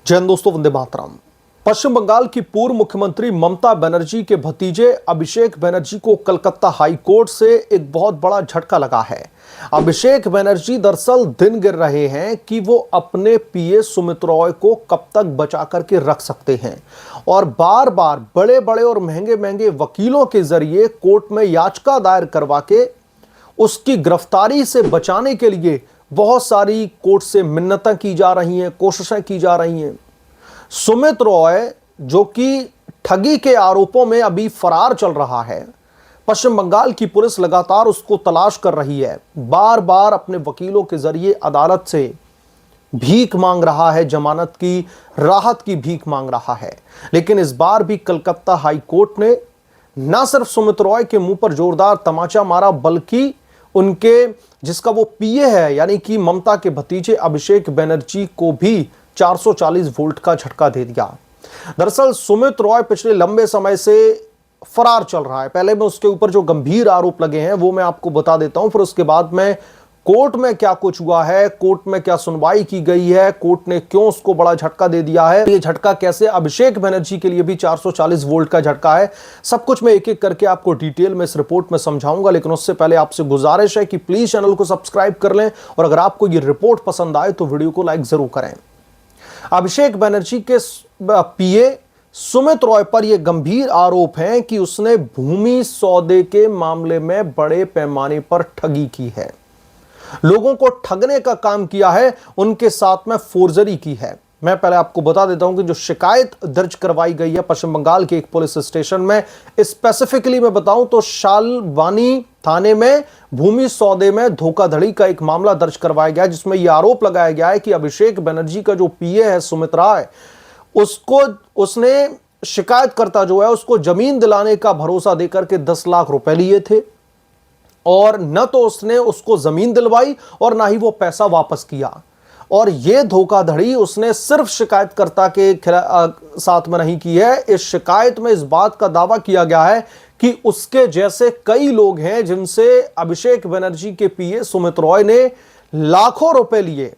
जय हिंद दोस्तों, वंदे मातरम। पश्चिम बंगाल की पूर्व मुख्यमंत्री ममता बनर्जी के भतीजे अभिषेक बनर्जी को कलकत्ता हाई कोर्ट से एक बहुत बड़ा झटका लगा है। अभिषेक बनर्जी दरअसल दिन गिन रहे हैं कि वो अपने पीए सुमित रॉय को कब तक बचा करके रख सकते हैं और बार बार बड़े बड़े और महंगे महंगे वकीलों के जरिए कोर्ट में याचिका दायर करवा के उसकी गिरफ्तारी से बचाने के लिए बहुत सारी कोर्ट से मिन्नतें की जा रही हैं, कोशिशें की जा रही हैं। सुमित रॉय जो कि ठगी के आरोपों में अभी फरार चल रहा है, पश्चिम बंगाल की पुलिस लगातार उसको तलाश कर रही है, बार बार अपने वकीलों के जरिए अदालत से भीख मांग रहा है, जमानत की राहत की भीख मांग रहा है। लेकिन इस बार भी कलकत्ता हाई कोर्ट ने न सिर्फ सुमित रॉय के मुंह पर जोरदार तमाचा मारा, बल्कि उनके जिसका वो पीए है यानी कि ममता के भतीजे अभिषेक बनर्जी को भी 440 वोल्ट का झटका दे दिया। दरअसल सुमित रॉय पिछले लंबे समय से फरार चल रहा है। पहले मैं उसके ऊपर जो गंभीर आरोप लगे हैं वो मैं आपको बता देता हूं, फिर उसके बाद मैं कोर्ट में क्या कुछ हुआ है, कोर्ट में क्या सुनवाई की गई है, कोर्ट ने क्यों उसको बड़ा झटका दे दिया है, ये झटका कैसे अभिषेक बनर्जी के लिए भी 440 वोल्ट का झटका है, सब कुछ मैं एक एक करके आपको डिटेल में इस रिपोर्ट में समझाऊंगा। लेकिन उससे पहले आपसे गुजारिश है कि प्लीज चैनल को सब्सक्राइब कर लें और अगर आपको ये रिपोर्ट पसंद आए तो वीडियो को लाइक जरूर करें। अभिषेक बनर्जी के पीए सुमित रॉय पर यह गंभीर आरोप है कि उसने भूमि सौदे के मामले में बड़े पैमाने पर ठगी की है, लोगों को ठगने का काम किया है, उनके साथ में फोर्जरी की है। मैं पहले आपको बता देता हूं कि जो शिकायत दर्ज करवाई गई है पश्चिम बंगाल के एक पुलिस स्टेशन में, स्पेसिफिकली मैं बताऊं तो शालवानी थाने में भूमि सौदे में धोखाधड़ी का एक मामला दर्ज करवाया गया, जिसमें यह आरोप लगाया गया है कि अभिषेक बनर्जी का जो पीए है सुमित रॉय, उसने शिकायतकर्ता जो है उसको जमीन दिलाने का भरोसा देकर के 10 लाख रुपए लिए थे और न तो उसने उसको जमीन दिलवाई और ना ही वो पैसा वापस किया। और यह धोखाधड़ी उसने सिर्फ शिकायतकर्ता के साथ में नहीं की है। इस शिकायत में इस बात का दावा किया गया है कि उसके जैसे कई लोग हैं जिनसे अभिषेक बनर्जी के पीए सुमित रॉय ने लाखों रुपए लिए।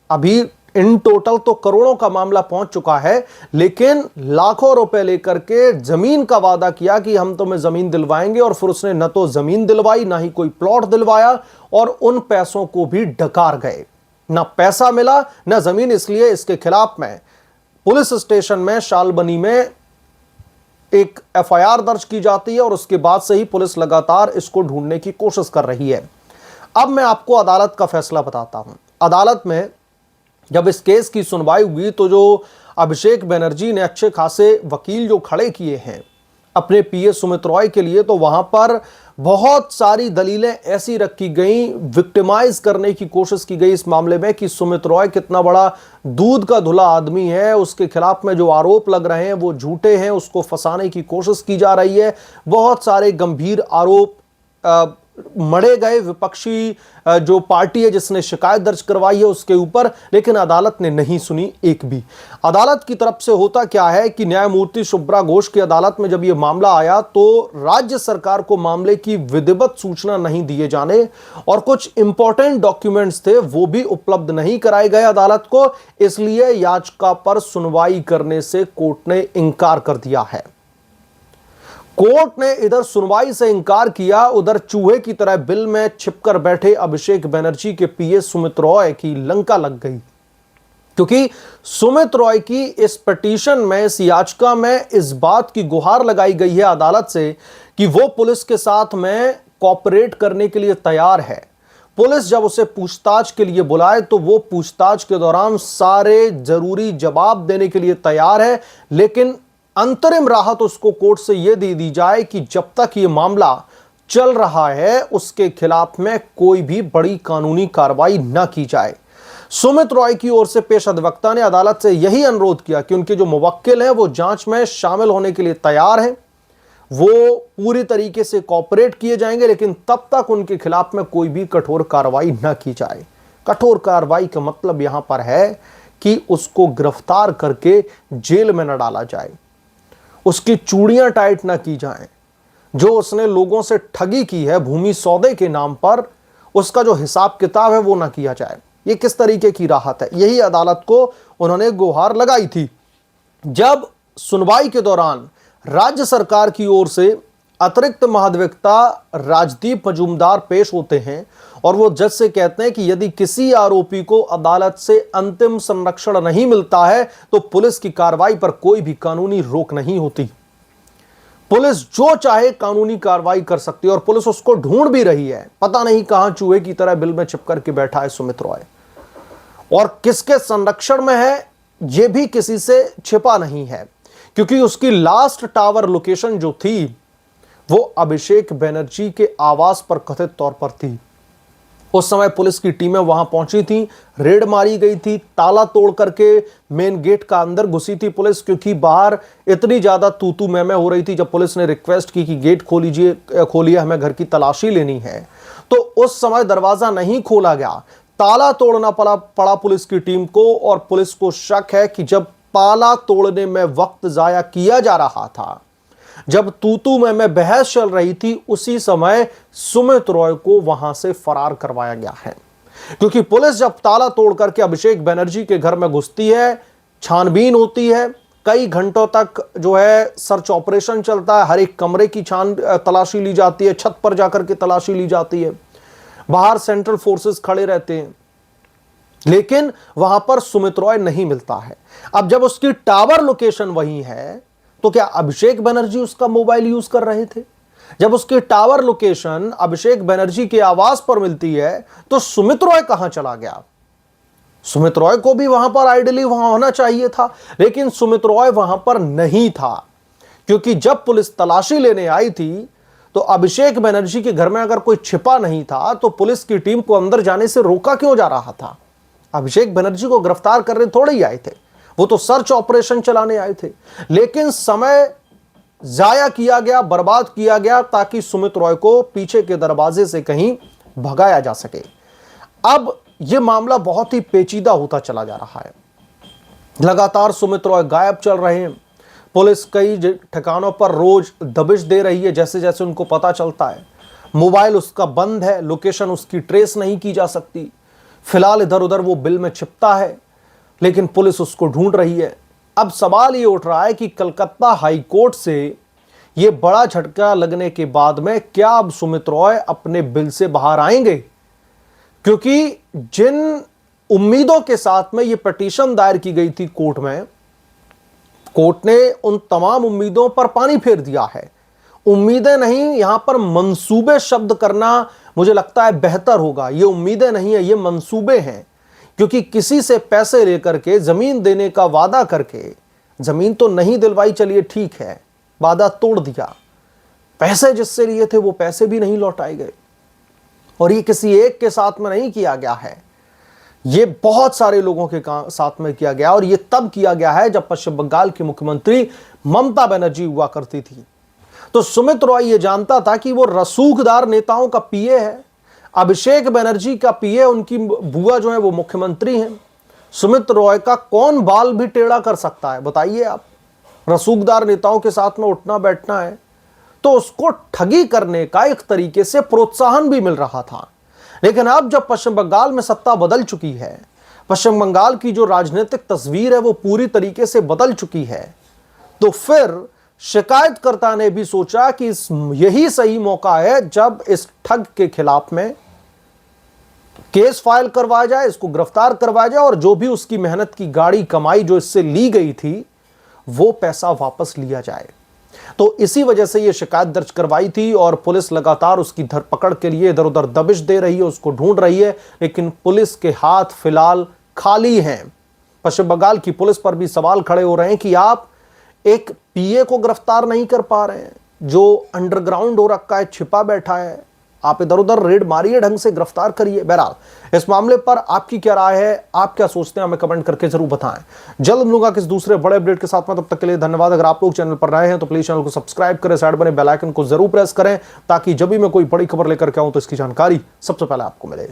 अभी इन टोटल तो करोड़ों का मामला पहुंच चुका है, लेकिन लाखों रुपए लेकर के जमीन का वादा किया कि हम तुम्हें जमीन दिलवाएंगे और फिर उसने न तो जमीन दिलवाई ना ही कोई प्लॉट दिलवाया और उन पैसों को भी डकार गए, ना पैसा मिला ना जमीन। इसलिए इसके खिलाफ में पुलिस स्टेशन में शालबनी में एक एफआईआर दर्ज की जाती है और उसके बाद से ही पुलिस लगातार इसको ढूंढने की कोशिश कर रही है। अब मैं आपको अदालत का फैसला बताता हूं। अदालत में जब इस केस की सुनवाई हुई तो जो अभिषेक बनर्जी ने अच्छे खासे वकील जो खड़े किए हैं अपने पीए सुमित रॉय के लिए, तो वहां पर बहुत सारी दलीलें ऐसी रखी गई, विक्टिमाइज करने की कोशिश की गई इस मामले में कि सुमित रॉय कितना बड़ा दूध का धुला आदमी है, उसके खिलाफ में जो आरोप लग रहे हैं वो झूठे हैं, उसको फंसाने की कोशिश की जा रही है। बहुत सारे गंभीर आरोप मढ़े गए विपक्षी जो पार्टी है जिसने शिकायत दर्ज करवाई है उसके ऊपर, लेकिन अदालत ने नहीं सुनी एक भी। अदालत की तरफ से होता क्या है कि न्यायमूर्ति शुभ्रा घोष की अदालत में जब यह मामला आया तो राज्य सरकार को मामले की विधिवत सूचना नहीं दिए जाने और कुछ इंपॉर्टेंट डॉक्यूमेंट्स थे वो भी उपलब्ध नहीं कराए गए अदालत को, इसलिए याचिका पर सुनवाई करने से कोर्ट ने इंकार कर दिया है। कोर्ट ने इधर सुनवाई से इंकार किया, उधर चूहे की तरह बिल में छिपकर बैठे अभिषेक बनर्जी के पीए सुमित रॉय की लंका लग गई, क्योंकि सुमित रॉय की इस पिटीशन में, इस याचिका में इस बात की गुहार लगाई गई है अदालत से कि वो पुलिस के साथ में कोऑपरेट करने के लिए तैयार है। पुलिस जब उसे पूछताछ के लिए बुलाए तो वो पूछताछ के दौरान सारे जरूरी जवाब देने के लिए तैयार है, लेकिन अंतरिम राहत उसको कोर्ट से यह दे दी जाए कि जब तक यह मामला चल रहा है उसके खिलाफ में कोई भी बड़ी कानूनी कार्रवाई न की जाए। सुमित रॉय की ओर से पेश अधिवक्ता ने अदालत से यही अनुरोध किया कि उनके जो मुवक्किल हैं वो जांच में शामिल होने के लिए तैयार हैं, वो पूरी तरीके से कोऑपरेट किए जाएंगे, लेकिन तब तक उनके खिलाफ में कोई भी कठोर कार्रवाई न की जाए। कठोर कार्रवाई का मतलब यहां पर है कि उसको गिरफ्तार करके जेल में न डाला जाए, उसकी चूड़ियां टाइट ना की जाएं, जो उसने लोगों से ठगी की है भूमि सौदे के नाम पर उसका जो हिसाब किताब है वो ना किया जाए। ये किस तरीके की राहत है? यही अदालत को उन्होंने गुहार लगाई थी। जब सुनवाई के दौरान राज्य सरकार की ओर से अतिरिक्त महाधिवक्ता राजदीप मजूमदार पेश होते हैं और वो जज से कहते हैं कि यदि किसी आरोपी को अदालत से अंतिम संरक्षण नहीं मिलता है तो पुलिस की कार्रवाई पर कोई भी कानूनी रोक नहीं होती। पुलिस जो चाहे कानूनी कार्रवाई कर सकती है और पुलिस उसको ढूंढ भी रही है। पता नहीं कहां चूहे की तरह बिल में चिपकर के बैठा है सुमित रॉय, और किसके संरक्षण में है यह भी किसी से छिपा नहीं है, क्योंकि उसकी लास्ट टावर लोकेशन जो थी वो अभिषेक बनर्जी के आवास पर कथित तौर पर थी। उस समय पुलिस की टीमें वहां पहुंची थी, रेड मारी गई थी, ताला तोड़ करके मेन गेट का अंदर घुसी थी पुलिस, क्योंकि बाहर इतनी ज्यादा तू मैं हो रही थी। जब पुलिस ने रिक्वेस्ट की कि गेट खोलिए, हमें घर की तलाशी लेनी है, तो उस समय दरवाजा नहीं खोला गया, ताला तोड़ना पड़ा पुलिस की टीम को। और पुलिस को शक है कि जब ताला तोड़ने में वक्त जाया किया जा रहा था, जब तू मैं बहस चल रही थी, उसी समय सुमित रॉय को वहां से फरार करवाया गया है। क्योंकि पुलिस जब ताला तोड़ करके अभिषेक बनर्जी के घर में घुसती है, छानबीन होती है, कई घंटों तक जो है सर्च ऑपरेशन चलता है, हर एक कमरे की तलाशी ली जाती है, छत पर जाकर के तलाशी ली जाती है, बाहर सेंट्रल फोर्सेस खड़े रहते हैं, लेकिन वहां पर सुमित रॉय नहीं मिलता है। अब जब उसकी टावर लोकेशन वही है, तो क्या अभिषेक बनर्जी उसका मोबाइल यूज कर रहे थे? जब उसकी टावर लोकेशन अभिषेक बनर्जी के आवास पर मिलती है, तो सुमित रॉय कहां चला गया? सुमित रॉय को भी वहां पर आइडियली वहां होना चाहिए था, लेकिन सुमित रॉय वहां पर नहीं था, क्योंकि जब पुलिस तलाशी लेने आई थी तो अभिषेक बनर्जी के घर में अगर कोई छिपा नहीं था तो पुलिस की टीम को अंदर जाने से रोका क्यों जा रहा था? अभिषेक बनर्जी को गिरफ्तार करने थोड़े ही आए थे, वो तो सर्च ऑपरेशन चलाने आए थे। लेकिन समय जाया किया गया, बर्बाद किया गया, ताकि सुमित रॉय को पीछे के दरवाजे से कहीं भगाया जा सके। अब यह मामला बहुत ही पेचीदा होता चला जा रहा है। लगातार सुमित रॉय गायब चल रहे हैं। पुलिस कई ठिकानों पर रोज दबिश दे रही है, जैसे जैसे उनको पता चलता है। मोबाइल उसका बंद है, लोकेशन उसकी ट्रेस नहीं की जा सकती। फिलहाल इधर उधर वो बिल में छिपता है, लेकिन पुलिस उसको ढूंढ रही है। अब सवाल ये उठ रहा है कि कलकत्ता हाई कोर्ट से ये बड़ा झटका लगने के बाद में क्या अब सुमित रॉय अपने बिल से बाहर आएंगे? क्योंकि जिन उम्मीदों के साथ में ये पिटीशन दायर की गई थी कोर्ट में, कोर्ट ने उन तमाम उम्मीदों पर पानी फेर दिया है। उम्मीदें नहीं, यहां पर मंसूबे शब्द करना मुझे लगता है बेहतर होगा। ये उम्मीदें नहीं है, ये मंसूबे हैं, क्योंकि किसी से पैसे लेकर के जमीन देने का वादा करके जमीन तो नहीं दिलवाई, चलिए ठीक है, वादा तोड़ दिया, पैसे जिससे लिए थे वो पैसे भी नहीं लौटाए गए। और ये किसी एक के साथ में नहीं किया गया है, ये बहुत सारे लोगों के साथ में किया गया। और ये तब किया गया है जब पश्चिम बंगाल की मुख्यमंत्री ममता बनर्जी हुआ करती थी। तो सुमित रॉय ये जानता था कि वो रसूखदार नेताओं का पीए है, अभिषेक बनर्जी का पीए, उनकी बुआ जो है वो मुख्यमंत्री हैं। सुमित रॉय का कौन बाल भी टेढ़ा कर सकता है बताइए आप? रसूखदार नेताओं के साथ में उठना बैठना है, तो उसको ठगी करने का एक तरीके से प्रोत्साहन भी मिल रहा था। लेकिन अब जब पश्चिम बंगाल में सत्ता बदल चुकी है, पश्चिम बंगाल की जो राजनीतिक तस्वीर है वो पूरी तरीके से बदल चुकी है, तो फिर शिकायतकर्ता ने भी सोचा कि यही सही मौका है जब इस ठग के खिलाफ में केस फाइल करवाया जाए, इसको गिरफ्तार करवाया जाए और जो भी उसकी मेहनत की गाड़ी कमाई जो इससे ली गई थी वो पैसा वापस लिया जाए। तो इसी वजह से यह शिकायत दर्ज करवाई थी और पुलिस लगातार उसकी धरपकड़ के लिए इधर उधर दबिश दे रही है, उसको ढूंढ रही है। लेकिन पुलिस के हाथ फिलहाल खाली हैं। पश्चिम बंगाल की पुलिस पर भी सवाल खड़े हो रहे हैं कि आप एक पीए को गिरफ्तार नहीं कर पा रहे हैं जो अंडरग्राउंड हो रखा है, छिपा बैठा है, आप इधर उधर रेड मारिए, ढंग से गिरफ्तार करिए। बहरहाल इस मामले पर आपकी क्या राय है, आप क्या सोचते हैं, हमें कमेंट करके जरूर बताएं। जल्द मिलूंगा किस दूसरे बड़े अपडेट के साथ में, तब तक के लिए धन्यवाद। अगर आप लोग चैनल पर नए हैं तो प्लीज चैनल को सब्सक्राइब करें, साइड बने बेल आइकन को जरूर प्रेस करें, ताकि जब भी मैं कोई बड़ी खबर लेकर के आऊं तो इसकी जानकारी सबसे पहले आपको मिले।